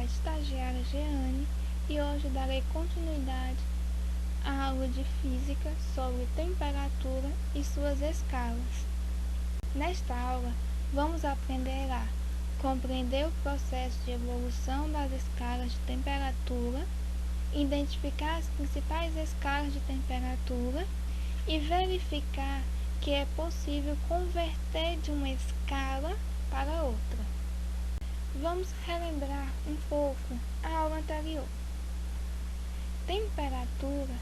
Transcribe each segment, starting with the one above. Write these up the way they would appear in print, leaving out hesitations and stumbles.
estagiária Jeane e hoje darei continuidade à aula de Física sobre temperatura e suas escalas. Nesta aula, vamos aprender a compreender o processo de evolução das escalas de temperatura, identificar as principais escalas de temperatura e verificar que é possível converter de uma escala para outra. Vamos relembrar um pouco a aula anterior. Temperatura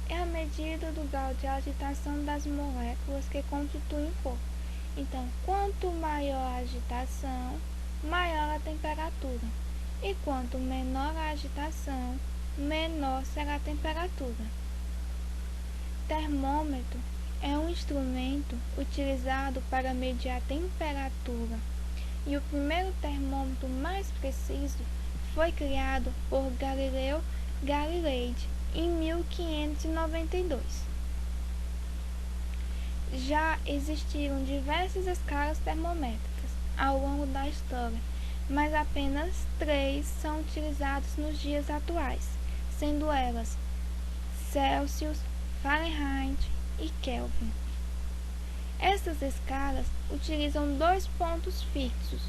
é a medida do grau de agitação das moléculas que constituem o corpo. Então, quanto maior a agitação, maior a temperatura. E quanto menor a agitação, menor será a temperatura. Termômetro é um instrumento utilizado para medir a temperatura. E o primeiro termômetro mais preciso foi criado por Galileu Galilei em 1592. Já existiram diversas escalas termométricas ao longo da história, mas apenas 3 são utilizadas nos dias atuais, sendo elas Celsius, Fahrenheit e Kelvin. Essas escalas utilizam 2 pontos fixos,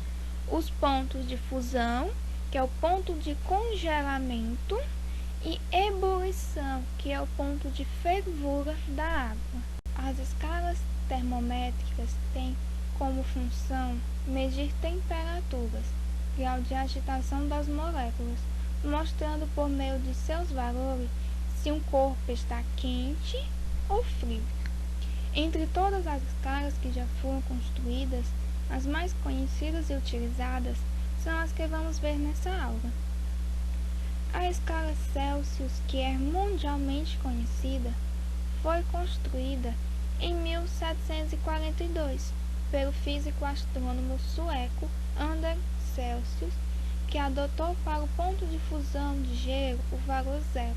os pontos de fusão, que é o ponto de congelamento, e ebulição, que é o ponto de fervura da água. As escalas termométricas têm como função medir temperaturas, grau de agitação das moléculas, mostrando por meio de seus valores se um corpo está quente ou frio. Entre todas as escalas que já foram construídas, as mais conhecidas e utilizadas são as que vamos ver nessa aula. A escala Celsius, que é mundialmente conhecida, foi construída em 1742 pelo físico astrônomo sueco Anders Celsius, que adotou para o ponto de fusão de gelo o valor 0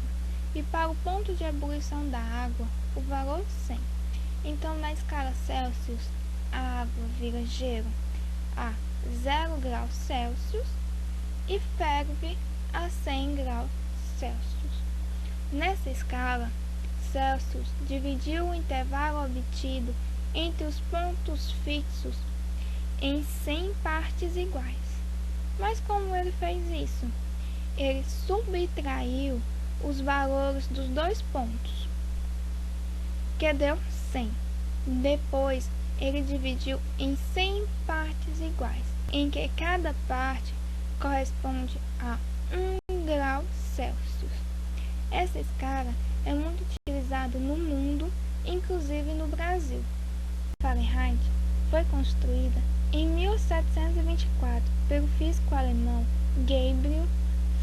e para o ponto de ebulição da água o valor 100. Então, na escala Celsius, a água vira gelo a 0 graus Celsius e ferve a 100 graus Celsius. Nessa escala, Celsius dividiu o intervalo obtido entre os pontos fixos em 100 partes iguais. Mas como ele fez isso? Ele subtraiu os valores dos 2 pontos, que deu 100. Depois, ele dividiu em 100 partes iguais, em que cada parte corresponde a 1 grau Celsius. Essa escala é muito utilizada no mundo, inclusive no Brasil. Fahrenheit foi construída em 1724 pelo físico alemão Gabriel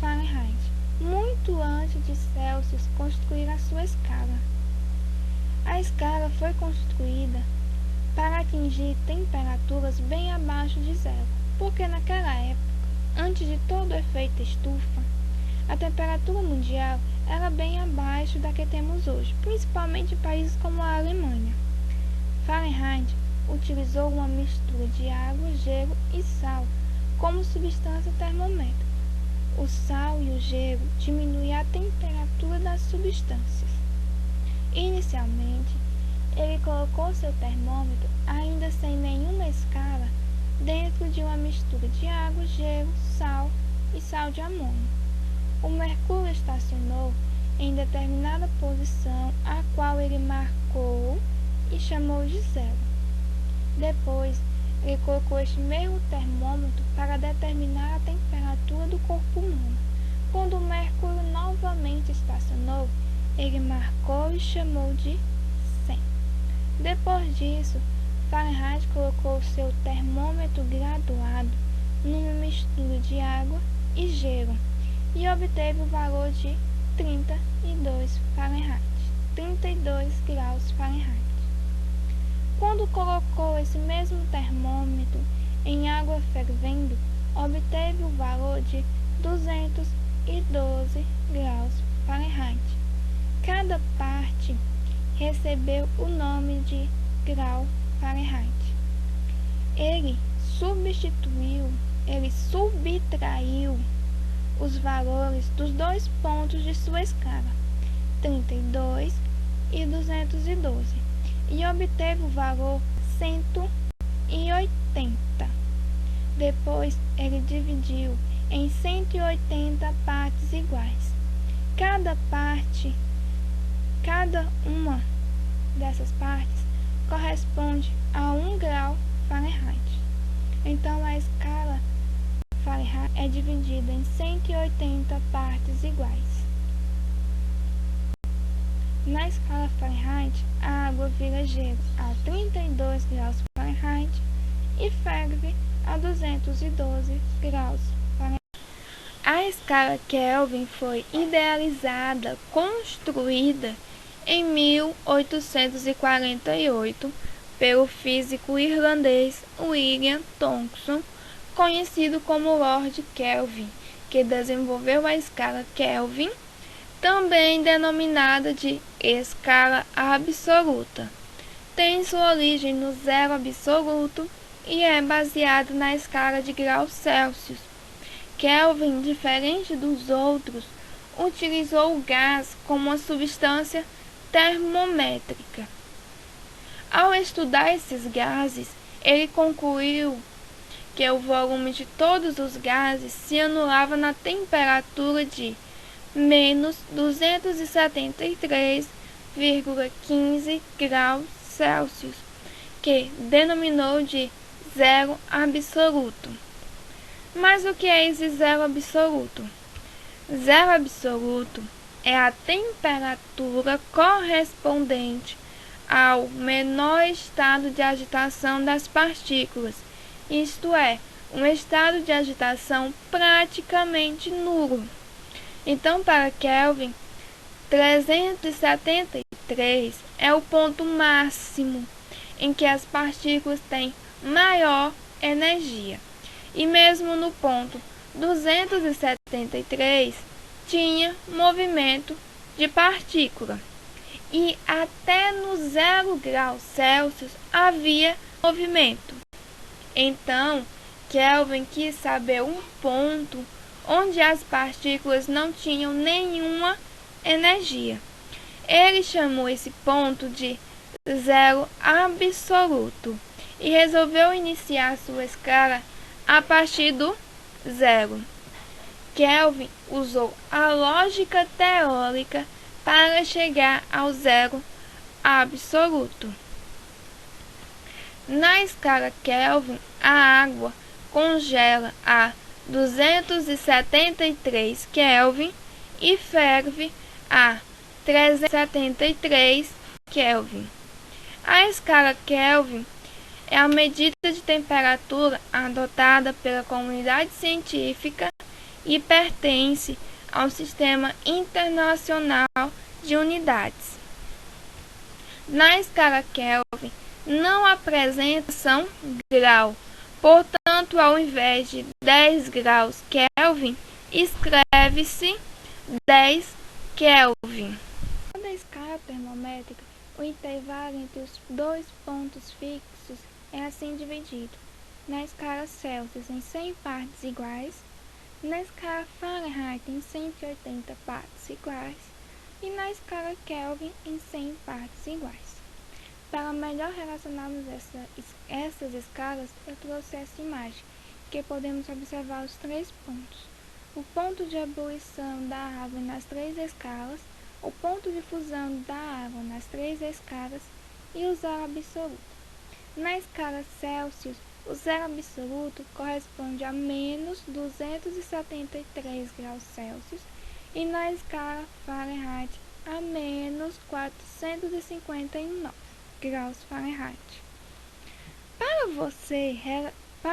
Fahrenheit, muito antes de Celsius construir a sua escala. A escala foi construída para atingir temperaturas bem abaixo de 0, porque naquela época, antes de todo o efeito estufa, a temperatura mundial era bem abaixo da que temos hoje, principalmente em países como a Alemanha. Fahrenheit utilizou uma mistura de água, gelo e sal como substância termométrica. O sal e o gelo diminuem a temperatura das substâncias. Inicialmente, ele colocou seu termômetro, ainda sem nenhuma escala, dentro de uma mistura de água, gelo, sal e sal de amônio. O mercúrio estacionou em determinada posição, a qual ele marcou e chamou de 0. Depois, ele colocou este mesmo termômetro para determinar a temperatura do corpo humano. Quando o mercúrio novamente estacionou, ele marcou e chamou de 100. Depois disso, Fahrenheit colocou seu termômetro graduado numa mistura de água e gelo e obteve o valor de 32 Fahrenheit, 32 graus Fahrenheit. Quando colocou esse mesmo termômetro em água fervendo, obteve o valor de 212 graus Fahrenheit. Cada parte recebeu o nome de grau Fahrenheit. Ele subtraiu os valores dos dois pontos de sua escala, 32 e 212, e obteve o valor 180. Depois, ele dividiu em 180 partes iguais. Cada uma dessas partes corresponde a 1 grau Fahrenheit. Então, a escala Fahrenheit é dividida em 180 partes iguais. Na escala Fahrenheit, a água vira gelo a 32 graus Fahrenheit e ferve a 212 graus Fahrenheit. A escala Kelvin foi idealizada, construída em 1848 pelo físico irlandês William Thomson, conhecido como Lord Kelvin, que desenvolveu a escala Kelvin, também denominada de escala absoluta. Tem sua origem no zero absoluto e é baseada na escala de graus Celsius. Kelvin, diferente dos outros, utilizou o gás como uma substância termométrica. Ao estudar esses gases, ele concluiu que o volume de todos os gases se anulava na temperatura de menos 273,15 graus Celsius, que denominou de zero absoluto. Mas o que é esse zero absoluto? Zero absoluto é a temperatura correspondente ao menor estado de agitação das partículas, isto é, um estado de agitação praticamente nulo. Então, para Kelvin, 373 é o ponto máximo em que as partículas têm maior energia. E mesmo no ponto 273 tinha movimento de partícula. E até no 0 graus Celsius havia movimento. Então, Kelvin quis saber um ponto onde as partículas não tinham nenhuma energia. Ele chamou esse ponto de zero absoluto e resolveu iniciar sua escala a partir do zero. Kelvin usou a lógica teórica para chegar ao zero absoluto. Na escala Kelvin, a água congela a 273 Kelvin e ferve a 373 Kelvin. A escala Kelvin é a medida de temperatura adotada pela comunidade científica e pertence ao Sistema Internacional de Unidades. Na escala Kelvin, não apresenta grau, portanto, ao invés de 10 graus Kelvin, escreve-se 10 Kelvin. Na escala termométrica, o intervalo entre os dois pontos fixos é assim dividido: na escala Celsius em 100 partes iguais, na escala Fahrenheit em 180 partes iguais e na escala Kelvin em 100 partes iguais. Para melhor relacionarmos essas escalas, eu trouxe essa imagem, que podemos observar os três pontos: o ponto de ebulição da água nas três escalas, o ponto de fusão da água nas três escalas e o zero absoluto. Na escala Celsius, o zero absoluto corresponde a menos 273 graus Celsius e na escala Fahrenheit a menos 459 graus Fahrenheit. Para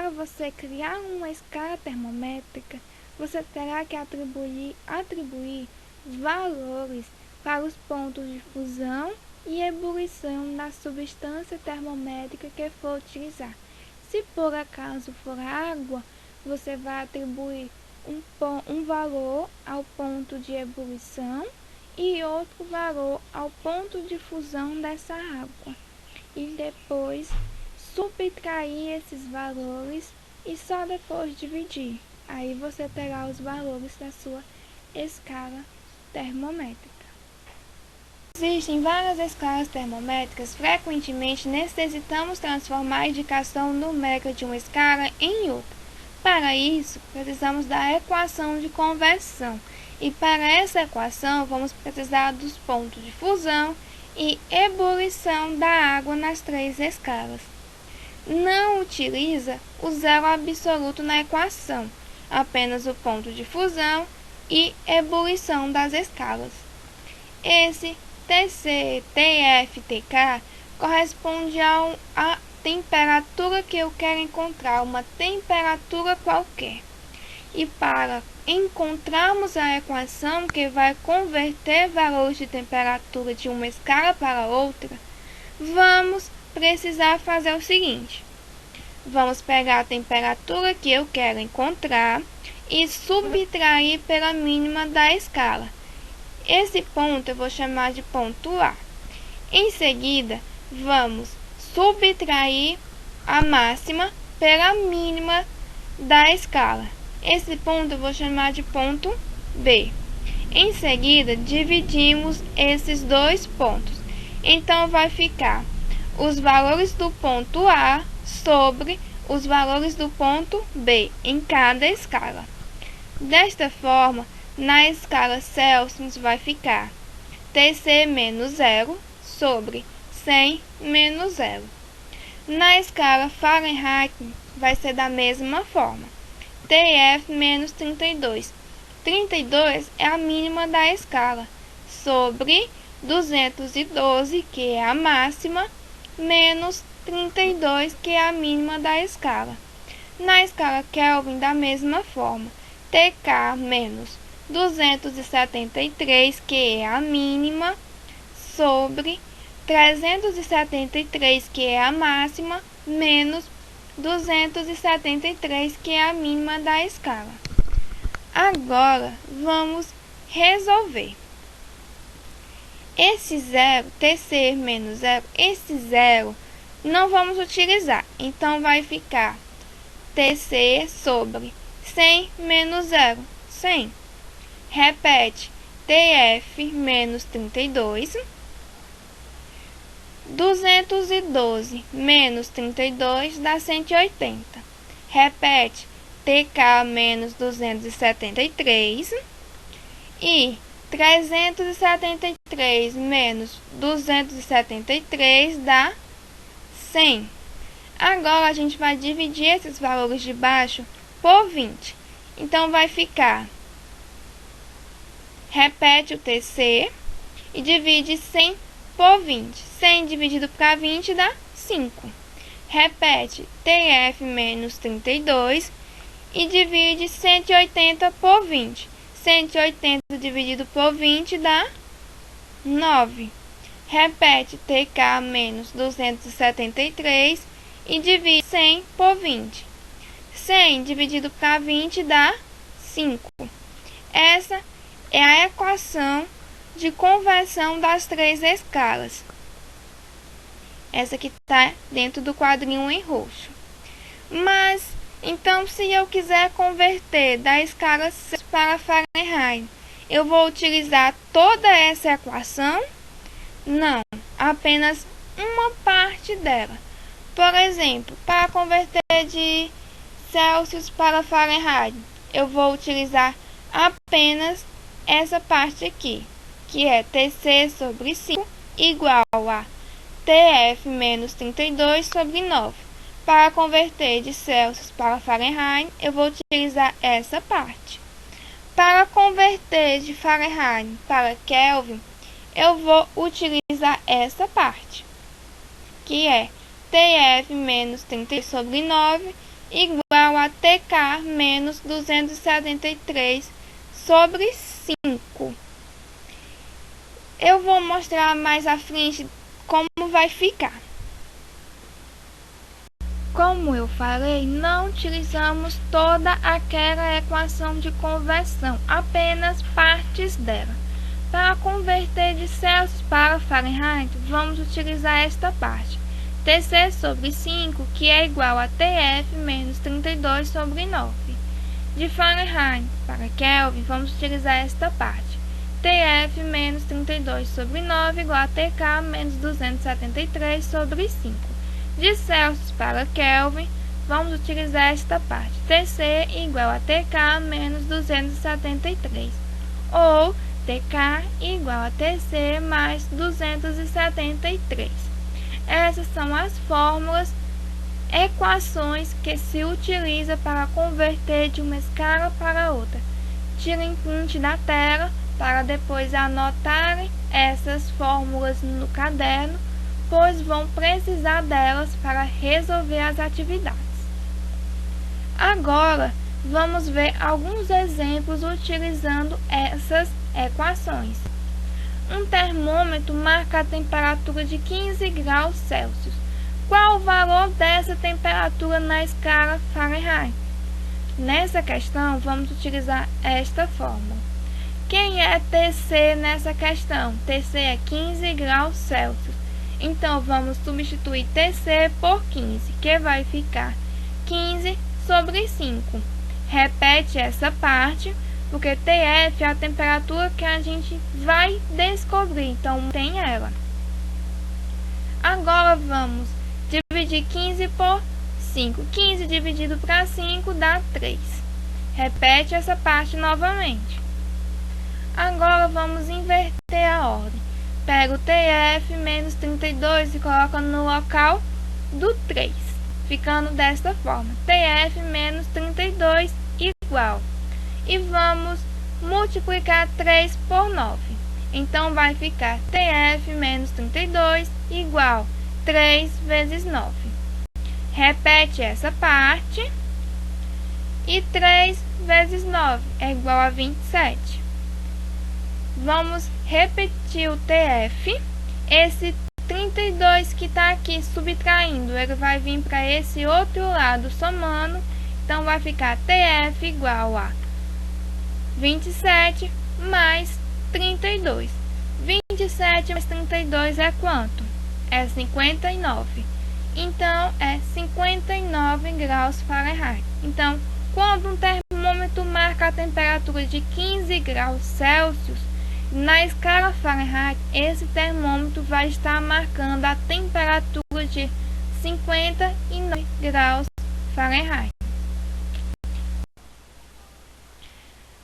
você criar uma escala termométrica, você terá que atribuir valores para os pontos de fusão e ebulição da substância termométrica que for utilizar. Se por acaso for água, você vai atribuir um valor ao ponto de ebulição e outro valor ao ponto de fusão dessa água. E depois subtrair esses valores e só depois dividir. Aí você terá os valores da sua escala termométrica. Existem várias escalas termométricas. Frequentemente necessitamos transformar a indicação numérica de uma escala em outra. Para isso, precisamos da equação de conversão. E para essa equação, vamos precisar dos pontos de fusão e ebulição da água nas três escalas. Não utiliza o zero absoluto na equação, apenas o ponto de fusão e ebulição das escalas. Esse TC, TF, TK corresponde à temperatura que eu quero encontrar, uma temperatura qualquer. E para encontrarmos a equação que vai converter valores de temperatura de uma escala para outra, vamos precisar fazer o seguinte. Vamos pegar a temperatura que eu quero encontrar e subtrair pela mínima da escala. Esse ponto eu vou chamar de ponto A. Em seguida, vamos subtrair a máxima pela mínima da escala. Esse ponto eu vou chamar de ponto B. Em seguida, dividimos esses dois pontos. Então, vai ficar os valores do ponto A sobre os valores do ponto B em cada escala. Desta forma, na escala Celsius vai ficar TC menos 0 sobre 100 menos 0. Na escala Fahrenheit vai ser da mesma forma. TF menos 32. 32 é a mínima da escala, sobre 212, que é a máxima, menos 32, que é a mínima da escala. Na escala Kelvin, da mesma forma. TK menos 273, que é a mínima, sobre 373, que é a máxima, menos 273, que é a mínima da escala. Agora, vamos resolver. Esse zero, TC menos 0, esse zero não vamos utilizar. Então, vai ficar TC sobre 100 menos 0, 100. Repete, TF menos 32. 212 menos 32 dá 180. Repete, TK menos 273. E 373 menos 273 dá 100. Agora, a gente vai dividir esses valores de baixo por 20. Então, vai ficar... Repete o TC e divide 100 por 20. 100 dividido para 20 dá 5. Repete TF menos 32 e divide 180 por 20. 180 dividido por 20 dá 9. Repete TK menos 273 e divide 100 por 20. 100 dividido para 20 dá 5. Essa é a equação de conversão das três escalas. Essa que está dentro do quadrinho em roxo. Mas, então, se eu quiser converter da escala Celsius para Fahrenheit, eu vou utilizar toda essa equação? Não, apenas uma parte dela. Por exemplo, para converter de Celsius para Fahrenheit, eu vou utilizar apenas essa parte aqui, que é TC sobre 5 igual a TF menos 32 sobre 9. Para converter de Celsius para Fahrenheit, eu vou utilizar essa parte. Para converter de Fahrenheit para Kelvin, eu vou utilizar essa parte, que é TF menos 32 sobre 9 igual a TK menos 273 sobre 5. Eu vou mostrar mais à frente como vai ficar. Como eu falei, não utilizamos toda aquela equação de conversão, apenas partes dela. Para converter de Celsius para Fahrenheit, vamos utilizar esta parte. TC sobre 5, que é igual a TF menos 32 sobre 9. De Fahrenheit para Kelvin, vamos utilizar esta parte. TF menos 32 sobre 9 igual a TK menos 273 sobre 5. De Celsius para Kelvin, vamos utilizar esta parte. TC igual a TK menos 273. Ou TK igual a TC mais 273. Essas são as fórmulas, equações que se utiliza para converter de uma escala para outra. Tirem print da tela para depois anotarem essas fórmulas no caderno, pois vão precisar delas para resolver as atividades. Agora, vamos ver alguns exemplos utilizando essas equações. Um termômetro marca a temperatura de 15 graus Celsius. Qual o valor dessa temperatura na escala Fahrenheit? Nessa questão, vamos utilizar esta fórmula. Quem é TC nessa questão? TC é 15 graus Celsius. Então, vamos substituir TC por 15, que vai ficar 15 sobre 5. Repete essa parte, porque TF é a temperatura que a gente vai descobrir, então tem ela. Agora vamos dividir 15 por 5. 15 dividido para 5 dá 3. Repete essa parte novamente. Agora vamos inverter a ordem. Pega o TF menos 32 e coloca no local do 3. Ficando desta forma. TF menos 32 igual. E vamos multiplicar 3 por 9. Então, vai ficar TF menos 32 igual 3 vezes 9. Repete essa parte. E 3 vezes 9 é igual a 27. Vamos repetir o TF. Esse 32 que está aqui subtraindo, ele vai vir para esse outro lado somando. Então, vai ficar TF igual a 27 mais 32. 27 mais 32 é quanto? É 59. Então, é 59 graus Fahrenheit. Então, quando um termômetro marca a temperatura de 15 graus Celsius, na escala Fahrenheit, esse termômetro vai estar marcando a temperatura de 59 graus Fahrenheit.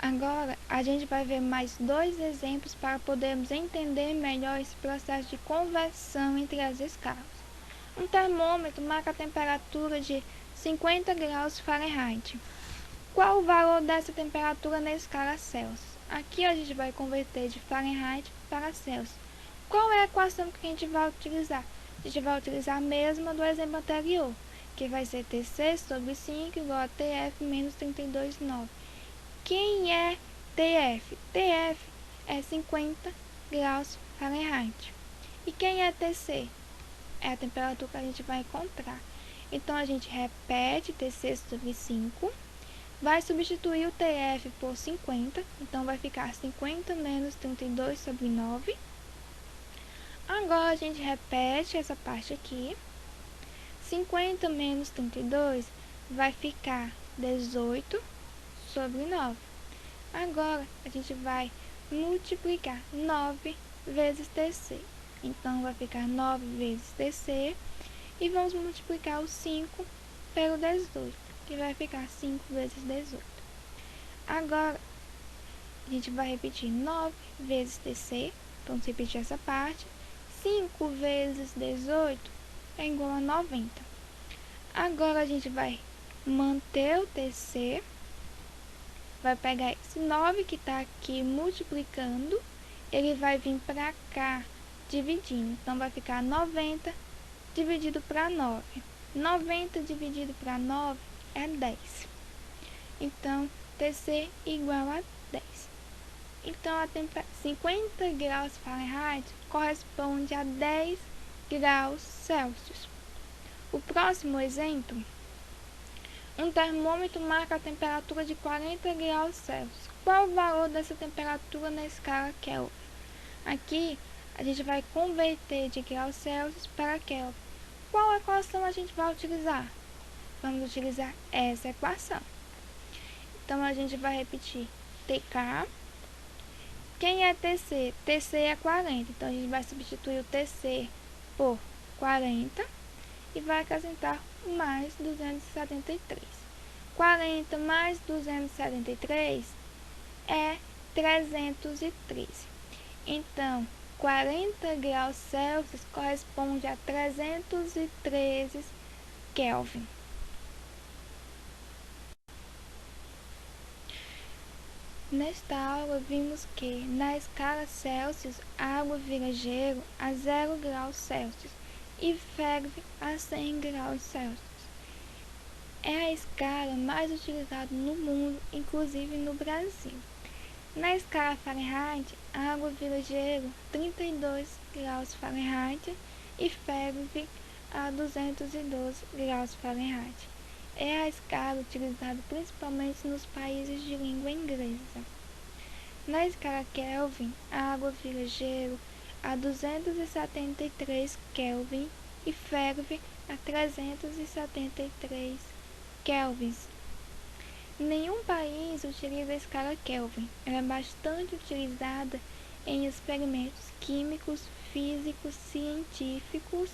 Agora, a gente vai ver mais dois exemplos para podermos entender melhor esse processo de conversão entre as escalas. Um termômetro marca a temperatura de 50 graus Fahrenheit. Qual o valor dessa temperatura na escala Celsius? Aqui a gente vai converter de Fahrenheit para Celsius. Qual é a equação que a gente vai utilizar? A gente vai utilizar a mesma do exemplo anterior, que vai ser TC sobre 5 igual a TF menos 32,9. Quem é TF? TF é 50 graus Fahrenheit. E quem é TC? É a temperatura que a gente vai encontrar. Então, a gente repete TC sobre 5. Vai substituir o TF por 50. Então, vai ficar 50 menos 32 sobre 9. Agora, a gente repete essa parte aqui. 50 menos 32 vai ficar 18 sobre 9. Agora, a gente vai multiplicar 9 vezes TC. Então, vai ficar 9 vezes TC. E vamos multiplicar o 5 pelo 18, que vai ficar 5 vezes 18. Agora, a gente vai repetir 9 vezes TC. Vamos repetir essa parte. 5 vezes 18 é igual a 90. Agora, a gente vai manter o TC. Vai pegar esse 9 que está aqui multiplicando. Ele vai vir para cá dividindo. Então, vai ficar 90 dividido para 9. 90 dividido para 9 é 10. Então, TC igual a 10. Então, a 50 graus Fahrenheit corresponde a 10 graus Celsius. O próximo exemplo, um termômetro marca a temperatura de 40 graus Celsius. Qual o valor dessa temperatura na escala Kelvin? Aqui, a gente vai converter de graus Celsius para Kelvin. Qual equação a gente vai utilizar? Vamos utilizar essa equação. Então, a gente vai repetir TK. Quem é TC? TC é 40. Então, a gente vai substituir o TC por 40 e vai acrescentar mais 273. 40 mais 273 é 313. Então, 40 graus Celsius corresponde a 313 Kelvin. Nesta aula, vimos que, na escala Celsius, a água vira gelo a 0 graus Celsius e ferve a 100 graus Celsius. É a escala mais utilizada no mundo, inclusive no Brasil. Na escala Fahrenheit, a água vira gelo 32 graus Fahrenheit e ferve a 212 graus Fahrenheit. É a escala utilizada principalmente nos países de língua inglesa. Na escala Kelvin, a água vira gelo a 273 Kelvin e ferve a 373 Kelvins. Nenhum país utiliza a escala Kelvin. Ela é bastante utilizada em experimentos químicos, físicos, científicos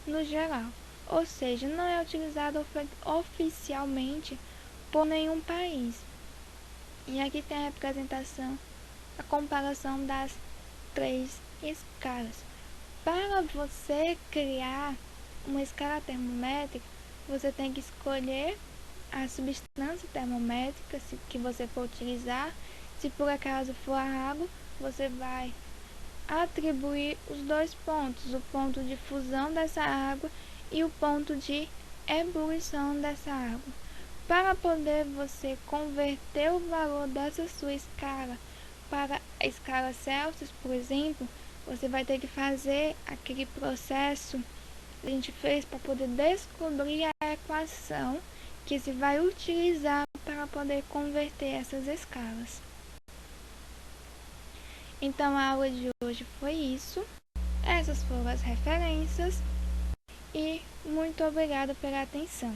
no geral. Ou seja, não é utilizada oficialmente por nenhum país. E aqui tem a representação, a comparação das três escalas. Para você criar uma escala termométrica, você tem que escolher a substância termométrica que você for utilizar. Se por acaso for a água, você vai atribuir os dois pontos, o ponto de fusão dessa água e o ponto de ebulição dessa água. Para poder você converter o valor dessa sua escala para a escala Celsius, por exemplo, você vai ter que fazer aquele processo que a gente fez para poder descobrir a equação que se vai utilizar para poder converter essas escalas. Então, a aula de hoje foi isso. Essas foram as referências e muito obrigada pela atenção.